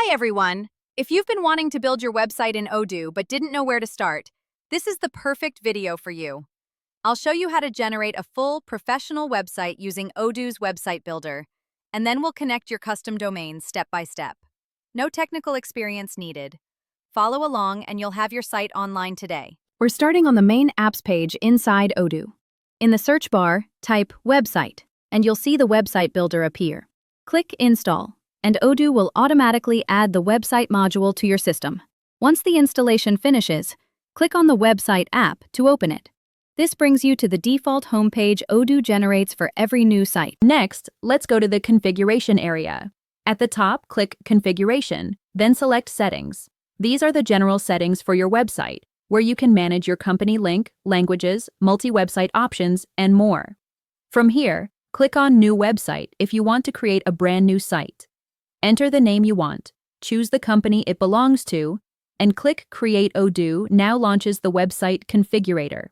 Hi everyone! If you've been wanting to build your website in Odoo but didn't know where to start, this is the perfect video for you. I'll show you how to generate a full, professional website using Odoo's website builder, and then we'll connect your custom domains step by step. No technical experience needed. Follow along and you'll have your site online today. We're starting on the main apps page inside Odoo. In the search bar, type website, and you'll see the website builder appear. Click Install, and Odoo will automatically add the website module to your system. Once the installation finishes, click on the website app to open it. This brings you to the default homepage Odoo generates for every new site. Next, let's go to the configuration area. At the top, click Configuration, then select Settings. These are the general settings for your website, where you can manage your company link, languages, multi-website options, and more. From here, click on New Website if you want to create a brand new site. Enter the name you want, choose the company it belongs to, and click Create Odoo now launches the website configurator.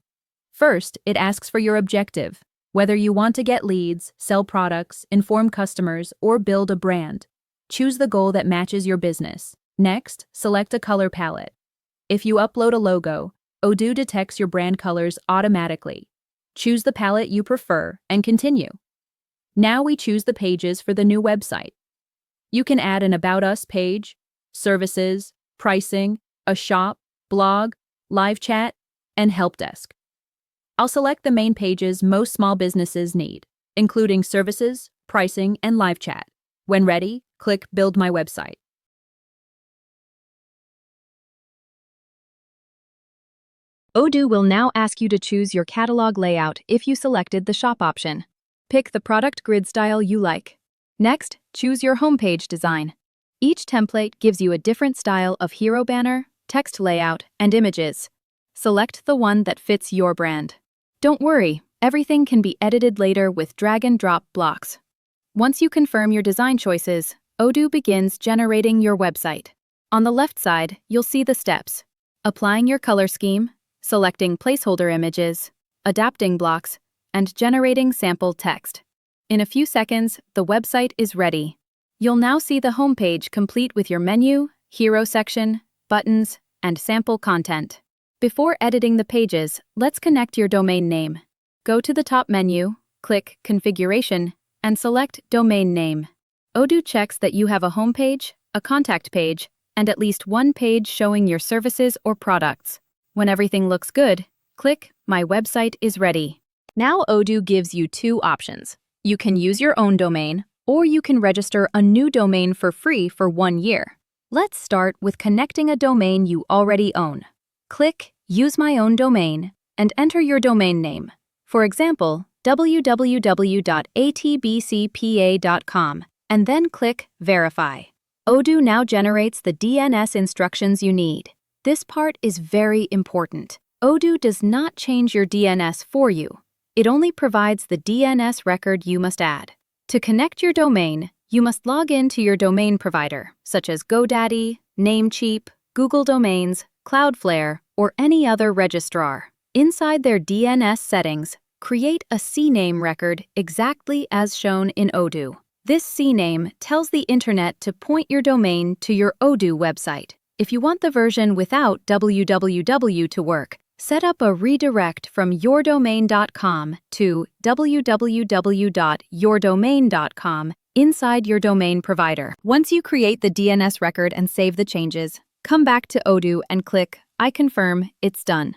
First, it asks for your objective, whether you want to get leads, sell products, inform customers, or build a brand. Choose the goal that matches your business. Next, select a color palette. If you upload a logo, Odoo detects your brand colors automatically. Choose the palette you prefer and continue. Now we choose the pages for the new website. You can add an About Us page, services, pricing, a shop, blog, live chat, and help desk. I'll select the main pages most small businesses need, including services, pricing, and live chat. When ready, click Build My Website. Odoo will now ask you to choose your catalog layout if you selected the shop option. Pick the product grid style you like. Next, choose your homepage design. Each template gives you a different style of hero banner, text layout, and images. Select the one that fits your brand. Don't worry, everything can be edited later with drag-and-drop blocks. Once you confirm your design choices, Odoo begins generating your website. On the left side, you'll see the steps: applying your color scheme, selecting placeholder images, adapting blocks, and generating sample text. In a few seconds, the website is ready. You'll now see the homepage complete with your menu, hero section, buttons, and sample content. Before editing the pages, let's connect your domain name. Go to the top menu, click Configuration, and select Domain Name. Odoo checks that you have a homepage, a contact page, and at least one page showing your services or products. When everything looks good, click My Website is Ready. Now Odoo gives you two options. You can use your own domain, or you can register a new domain for free for 1 year. Let's start with connecting a domain you already own. Click Use My Own Domain and enter your domain name. For example, www.atbcpa.com, and then click Verify. Odoo now generates the DNS instructions you need. This part is very important. Odoo does not change your DNS for you. It only provides the DNS record you must add. To connect your domain, you must log in to your domain provider, such as GoDaddy, Namecheap, Google Domains, Cloudflare, or any other registrar. Inside their DNS settings, create a CNAME record exactly as shown in Odoo. This CNAME tells the internet to point your domain to your Odoo website. If you want the version without www to work, set up a redirect from yourdomain.com to www.yourdomain.com inside your domain provider. Once you create the DNS record and save the changes, come back to Odoo and click I confirm it's done.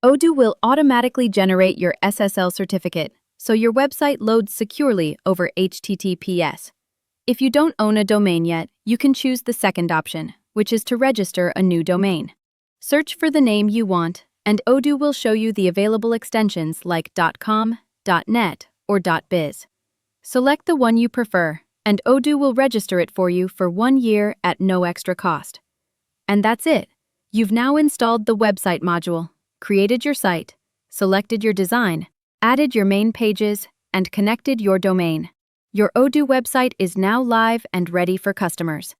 Odoo will automatically generate your SSL certificate, so your website loads securely over HTTPS. If you don't own a domain yet, you can choose the second option, which is to register a new domain. Search for the name you want, and Odoo will show you the available extensions like .com, .net, or .biz. Select the one you prefer, and Odoo will register it for you for 1 year at no extra cost. And that's it. You've now installed the website module, created your site, selected your design, added your main pages, and connected your domain. Your Odoo website is now live and ready for customers.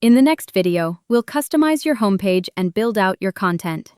In the next video, we'll customize your homepage and build out your content.